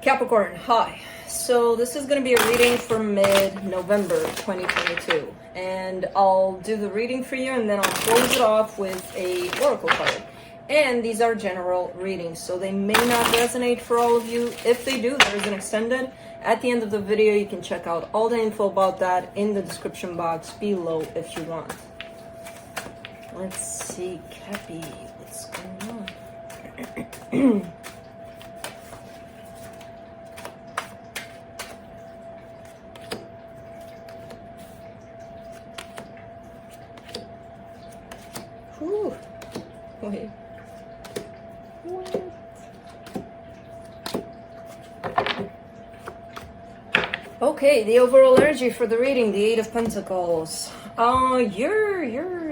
Capricorn, hi. So this is going to be a reading for mid-November 2022. And I'll do the reading for you and then I'll close it off with a oracle card. And these are general readings, so they may not resonate for all of you. If they do, there's an extended. At the end of the video, you can check out all the info about that in the description box below if you want. Let's see, Cappy, what's going on? Whew. Wait. What? Okay, the overall energy for the reading, the Eight of Pentacles.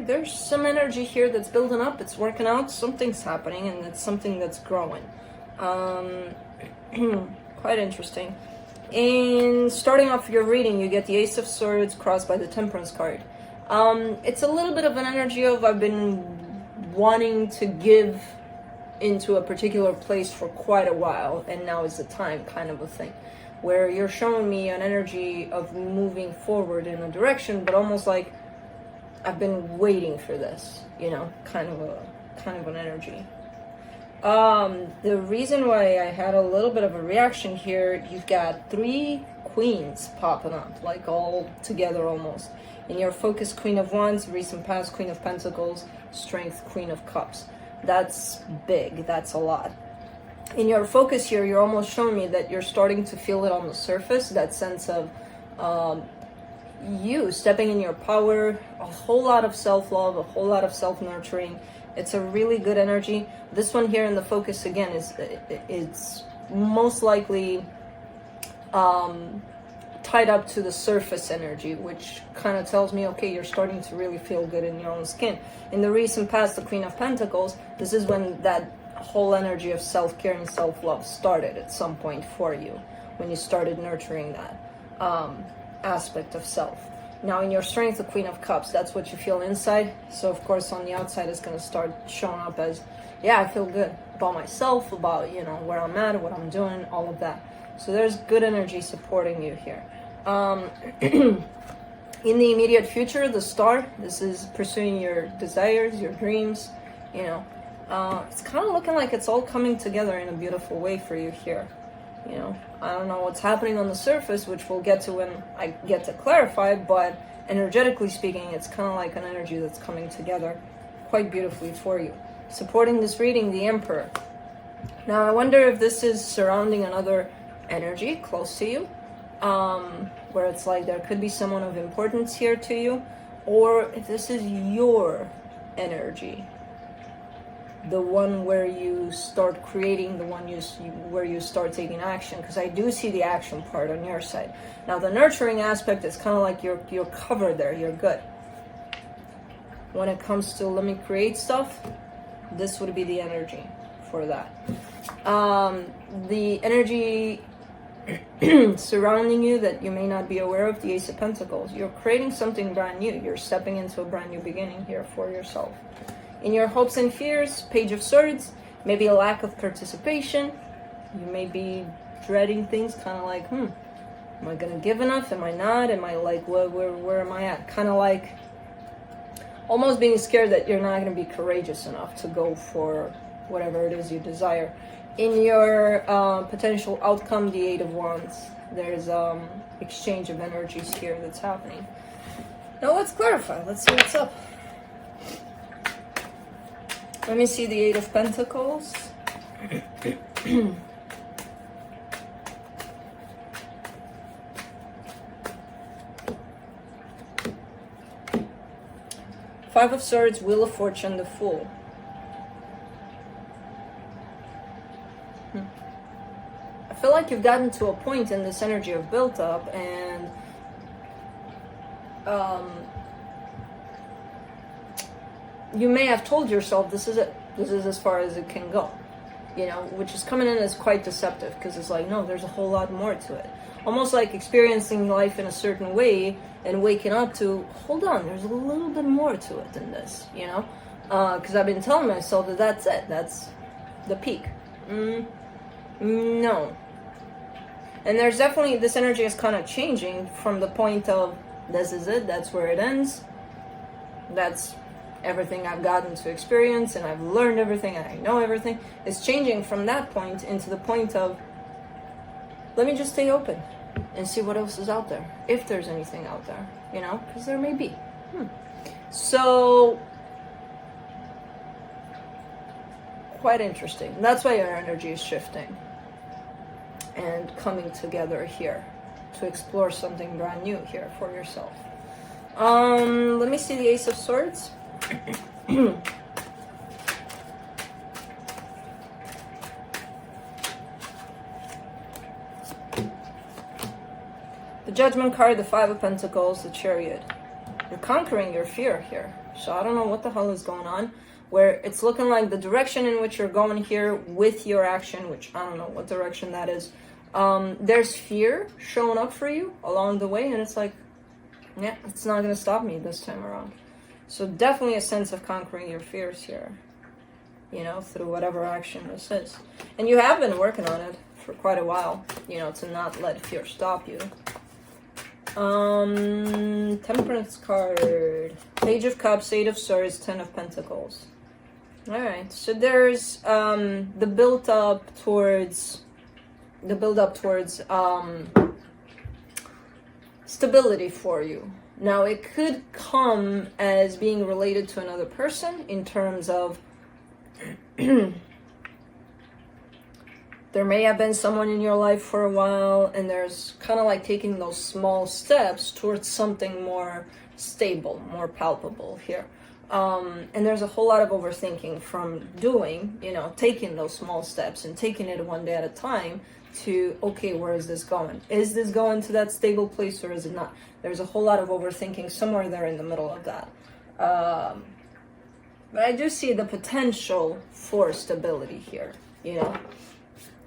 There's some energy here that's building up, it's working out, something's happening, and it's something that's growing. Quite interesting. In starting off your reading, you get the Ace of Swords crossed by the Temperance card. It's a little bit of an energy of I've been wanting to give into a particular place for quite a while, and now is the time kind of a thing, where you're showing me an energy of moving forward in a direction, but almost like I've been waiting for this, you know, kind of an energy. The reason why I had a little bit of a reaction here, you've got three queens popping up, like all together almost. In your focus, Queen of Wands, recent past, Queen of Pentacles, strength, Queen of Cups. That's big, that's a lot. In your focus here, you're almost showing me that you're starting to feel it on the surface, that sense of you stepping in your power, a whole lot of self-love, a whole lot of self-nurturing. It's a really good energy. This one here in the focus, again, it's most likely tied up to the surface energy, which kind of tells me, okay, you're starting to really feel good in your own skin. In the recent past, the Queen of Pentacles, this is when that whole energy of self-care and self-love started at some point for you, when you started nurturing that aspect of self. Now in your strength, the Queen of Cups, that's what you feel inside. So of course on the outside it's going to start showing up as, yeah, I feel good about myself, about, you know, where I'm at, what I'm doing, all of that. So there's good energy supporting you here. In the immediate future, the Star, this is pursuing your desires, your dreams, you know. It's kind of looking like it's all coming together in a beautiful way for you here. You know, I don't know what's happening on the surface, which we'll get to when I get to clarify, but energetically speaking, it's kind of like an energy that's coming together quite beautifully for you. Supporting this reading, the Emperor. Now, I wonder if this is surrounding another energy close to you, where it's like there could be someone of importance here to you, or if this is your energy, the one where you start creating, the one where you start taking action, because I do see the action part on your side. Now the nurturing aspect is kind of like you're covered there, you're good. When it comes to let me create stuff, this would be the energy for that. The energy surrounding you that you may not be aware of, the Ace of Pentacles. You're creating something brand new. You're stepping into a brand new beginning here for yourself. In your hopes and fears, Page of Swords, maybe a lack of participation. You may be dreading things, kind of like, am I going to give enough? Am I not? Am I like, where am I at? Kind of like almost being scared that you're not going to be courageous enough to go for whatever it is you desire. In your potential outcome, the Eight of Wands, there's exchange of energies here that's happening. Now let's clarify. Let's see what's up. Let me see the Eight of Pentacles. Five of Swords, Wheel of Fortune, the Fool. I feel like you've gotten to a point in this energy of built up, and you may have told yourself this is it, this is as far as it can go, you know, which is coming in as quite deceptive, because it's like, no, there's a whole lot more to it. Almost like experiencing life in a certain way and waking up to, hold on, there's a little bit more to it than this, you know, because I've been telling myself that that's it, that's the peak. No, And there's definitely, this energy is kind of changing from the point of, this is it, that's where it ends. That's everything I've gotten to experience, and I've learned everything, and I know everything. It's changing from that point into the point of, let me just stay open and see what else is out there, if there's anything out there, you know, because there may be. So, quite interesting. That's why your energy is shifting and coming together here to explore something brand new here for yourself. Let me see the Ace of Swords. The Judgment card, the Five of Pentacles, the Chariot. You're conquering your fear here. So I don't know what the hell is going on, where it's looking like the direction in which you're going here with your action, which I don't know what direction that is. There's fear showing up for you along the way, and it's like, yeah, it's not going to stop me this time around. So definitely a sense of conquering your fears here, you know, through whatever action this is. And you have been working on it for quite a while, you know, to not let fear stop you. Temperance card, Page of Cups, Eight of Swords, Ten of Pentacles. All right, so there's the build up towards stability for you. Now, it could come as being related to another person in terms of there may have been someone in your life for a while, and there's kind of like taking those small steps towards something more stable, more palpable here. And there's a whole lot of overthinking from doing, you know, taking those small steps and taking it one day at a time to, okay, where is this going? Is this going to that stable place or is it not? There's a whole lot of overthinking somewhere there in the middle of that. But I do see the potential for stability here, you know,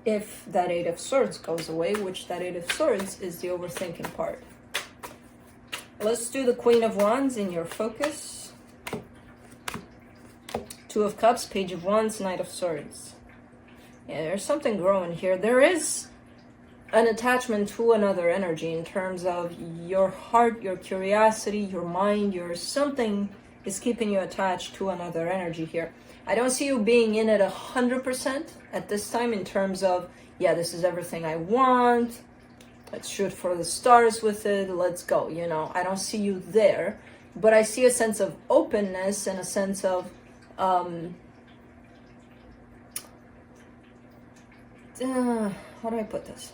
if that Eight of Swords goes away, which that Eight of Swords is the overthinking part. Let's do the Queen of Wands in your focus. Two of Cups, Page of Wands, Knight of Swords. Yeah, there's something growing here. There is an attachment to another energy in terms of your heart, your curiosity, your mind, your something is keeping you attached to another energy here. I don't see you being in it 100% at this time in terms of, yeah, this is everything I want. Let's shoot for the stars with it. Let's go, you know. I don't see you there, but I see a sense of openness and a sense of how do I put this?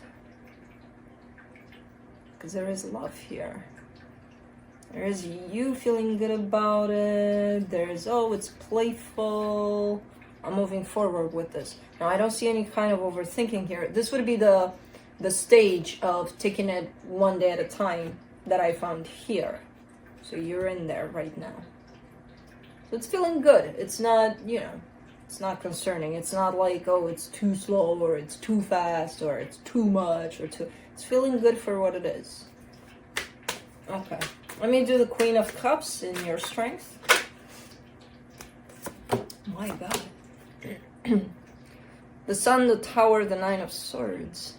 Because there is love here. There is you feeling good about it. There's, oh, it's playful. I'm moving forward with this. Now, I don't see any kind of overthinking here. This would be the stage of taking it one day at a time that I found here. So you're in there right now. So it's feeling good. It's not, you know, it's not concerning. It's not like, oh, it's too slow or it's too fast or it's too much or too... It's feeling good for what it is. Okay. Let me do the Queen of Cups in your strength. My God. The Sun, the Tower, the Nine of Swords.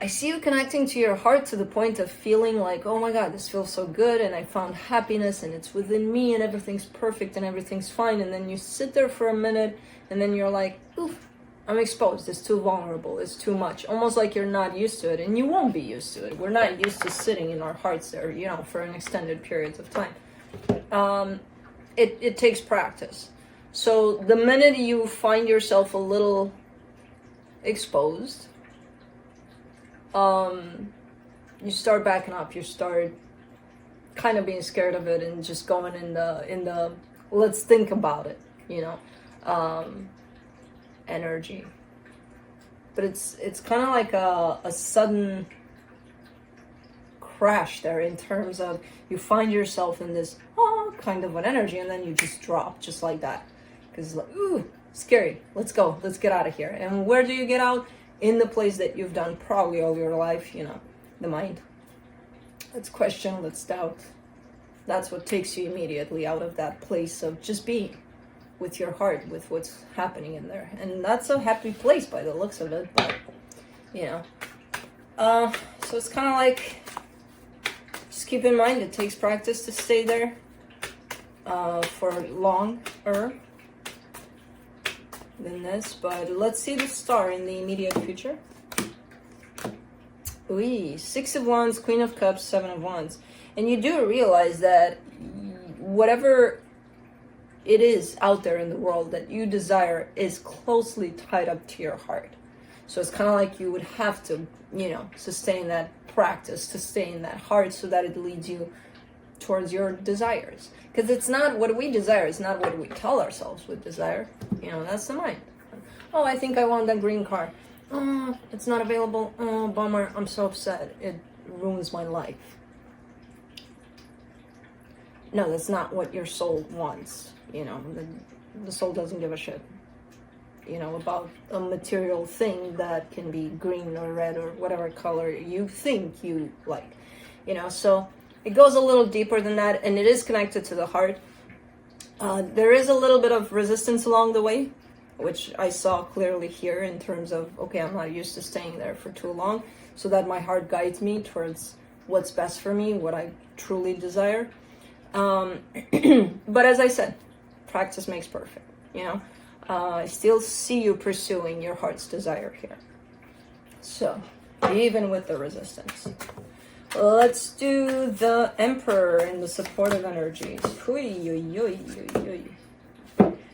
I see you connecting to your heart to the point of feeling like, oh my God, this feels so good and I found happiness and it's within me and everything's perfect and everything's fine. And then you sit there for a minute and then you're like, oof, I'm exposed. It's too vulnerable. It's too much. Almost like you're not used to it, and you won't be used to it. We're not used to sitting in our hearts there, you know, for an extended periods of time. It takes practice. So the minute you find yourself a little exposed, you start backing up. You start kind of being scared of it and just going in the let's think about it, you know. Energy, but it's kind of like a sudden crash there in terms of you find yourself in this kind of an energy and then you just drop just like that because like, ooh, scary, let's go, let's get out of here. And where do you get out? In the place that you've done probably all your life, you know, the mind. Let's question, let's doubt. That's what takes you immediately out of that place of just being with your heart, with what's happening in there. And that's a happy place by the looks of it, but, you know, So it's kind of like, just keep in mind, it takes practice to stay there for longer than this. But let's see the star in the immediate future. Ooh, 6 of Wands, Queen of Cups, 7 of Wands. And you do realize that whatever it is out there in the world that you desire is closely tied up to your heart. So it's kind of like you would have to, you know, sustain that practice to stay in that heart so that it leads you towards your desires. Because it's not what we desire, it's not what we tell ourselves we desire. You know, that's the mind. Oh, I think I want that green car. Oh, it's not available. Oh, bummer. I'm so upset. It ruins my life. No, that's not what your soul wants. You know, the soul doesn't give a shit, you know, about a material thing that can be green or red or whatever color you think you like, you know. So it goes a little deeper than that, and it is connected to the heart. There is a little bit of resistance along the way, which I saw clearly here in terms of, okay, I'm not used to staying there for too long, so that my heart guides me towards what's best for me, what I truly desire. But as I said, practice makes perfect, you know. I still see you pursuing your heart's desire here. So, even with the resistance. Let's do the Emperor in the supportive energies.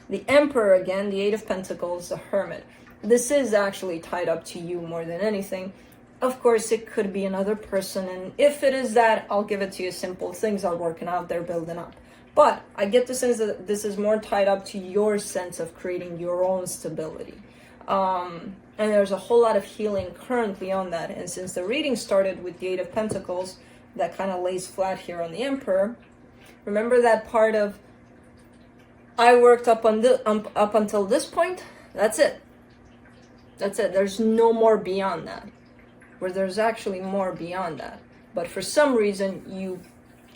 The Emperor again, the 8 of Pentacles, the Hermit. This is actually tied up to you more than anything. Of course, it could be another person, and if it is that, I'll give it to you simple. Things are working out, they're building up. But I get the sense that this is more tied up to your sense of creating your own stability. And there's a whole lot of healing currently on that. And since the reading started with the 8 of Pentacles, that kind of lays flat here on the Emperor. Remember that part of, I worked up until this point? That's it. That's it. There's no more beyond that. Where there's actually more beyond that. But for some reason, you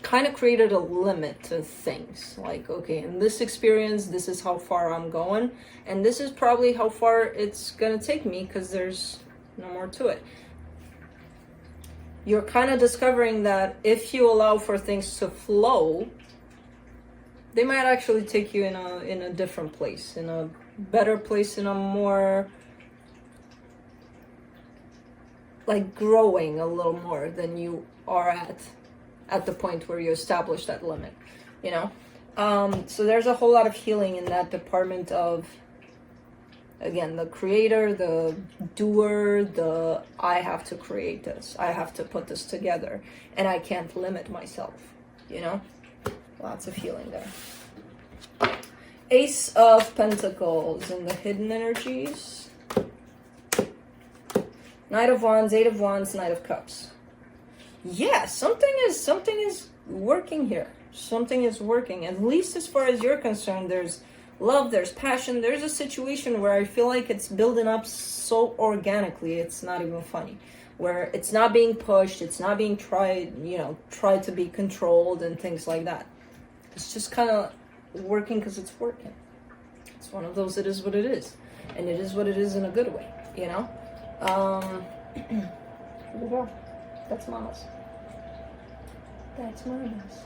kind of created a limit to things. Like, okay, in this experience, this is how far I'm going. And this is probably how far it's going to take me because there's no more to it. You're kind of discovering that if you allow for things to flow, they might actually take you in a different place, in a better place, in a more, like, growing a little more than you are at the point where you establish that limit, you know. So there's a whole lot of healing in that department of, again, the creator, the doer, the I have to create this, I have to put this together, and I can't limit myself, you know. Lots of healing there. Ace of Pentacles in the hidden energies. Knight of Wands, 8 of Wands, Knight of Cups. Yeah, something is working here. Something is working. At least as far as you're concerned, there's love, there's passion. There's a situation where I feel like it's building up so organically, it's not even funny. Where it's not being pushed, it's not being tried to be controlled and things like that. It's just kind of working because it's working. It's one of those, it is what it is. And it is what it is in a good way, you know? Here we go. That's Mama's. That's Mama's.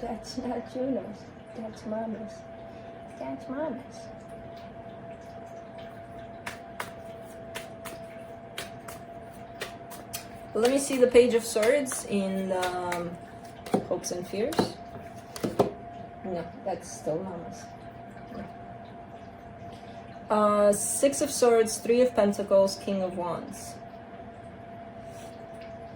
That's not Juno's. That's Mama's. That's Mama's. Let me see the Page of Swords in Hopes and Fears. No, that's still Mama's. 6 of Swords, 3 of Pentacles, King of Wands.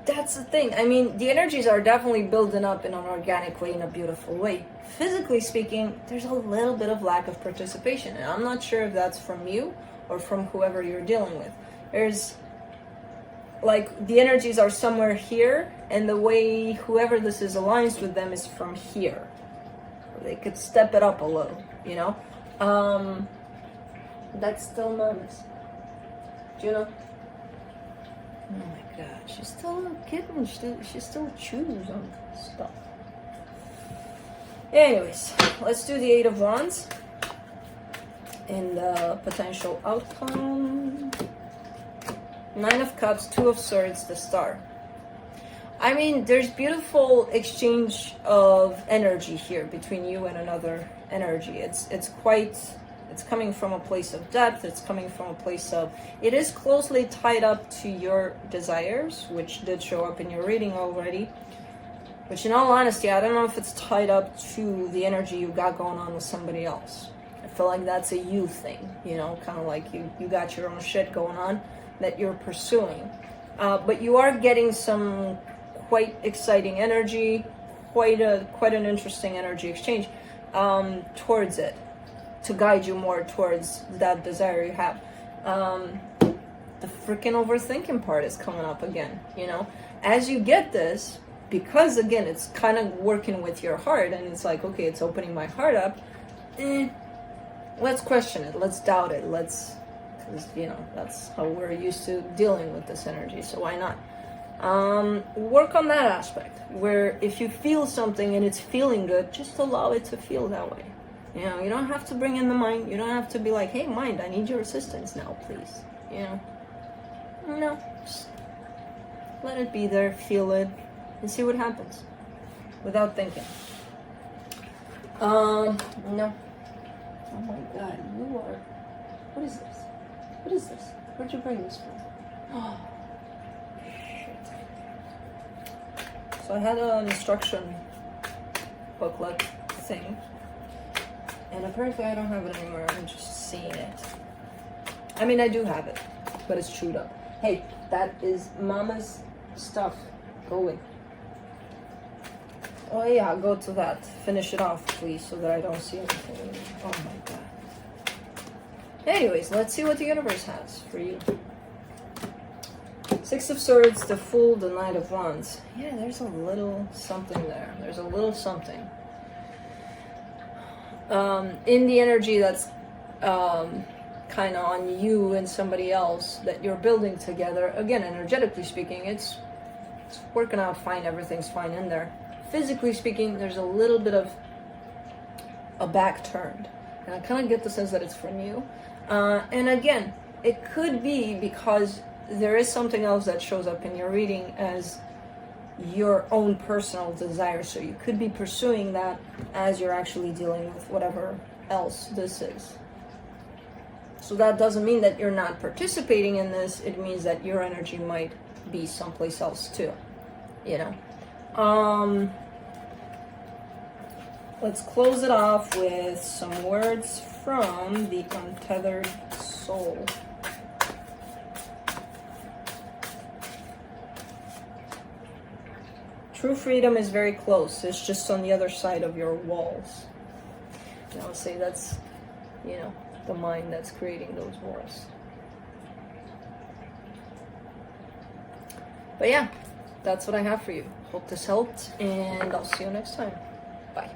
That's the thing. I mean, the energies are definitely building up in an organic way, in a beautiful way. Physically speaking, there's a little bit of lack of participation, and I'm not sure if that's from you or from whoever you're dealing with. There's, like, the energies are somewhere here, and the way whoever this is aligns with them is from here. They could step it up a little, you know? That's still Mama's. Juno? Oh my god, she's still a kitten. She still chews on stuff. Anyways, let's do the 8 of Wands and the potential outcome. Nine of Cups, Two of Swords, the Star. I mean, there's beautiful exchange of energy here between you and another energy. It's coming from a place of depth. It's coming from a place of, it is closely tied up to your desires, which did show up in your reading already. Which in all honesty, I don't know if it's tied up to the energy you got going on with somebody else. I feel like that's a you thing, you know, kind of like you got your own shit going on that you're pursuing. But you are getting some quite exciting energy, quite an interesting energy exchange towards it, to guide you more towards that desire you have. The freaking overthinking part is coming up again, you know. As you get this, because again, it's kind of working with your heart, and it's like, okay, it's opening my heart up. Let's question it. Let's doubt it. Because, you know, that's how we're used to dealing with this energy. So why not? Work on that aspect, where if you feel something and it's feeling good, just allow it to feel that way. You know, you don't have to bring in the mind. You don't have to be like, hey, mind, I need your assistance now, please. You know, no, just let it be there, feel it, and see what happens without thinking. No. Oh my God, you are. What is this? What is this? Where'd you bring this from? Oh, shit. So I had an instruction booklet thing, and apparently I don't have it anymore. I'm just seeing it. I mean, I do have it, but it's chewed up. Hey, that is Mama's stuff. Go away. Oh yeah, go to that. Finish it off, please, so that I don't see anything. Oh my God. Anyways, let's see what the universe has for you. Six of Swords, the Fool, the Knight of Wands. Yeah, there's a little something there. There's a little something. In the energy that's kind of on you and somebody else that you're building together. Again, energetically speaking, it's working out fine. Everything's fine in there. Physically speaking, there's a little bit of a back turned. And I kind of get the sense that it's from you. And again, it could be because there is something else that shows up in your reading as your own personal desire. So you could be pursuing that as you're actually dealing with whatever else this is. So that doesn't mean that you're not participating in this. It means that your energy might be someplace else too, you know. Let's close it off with some words from the Untethered Soul. True freedom is very close. It's just on the other side of your walls. And I would say that's, you know, the mind that's creating those walls. But yeah, that's what I have for you. Hope this helped, and I'll see you next time. Bye.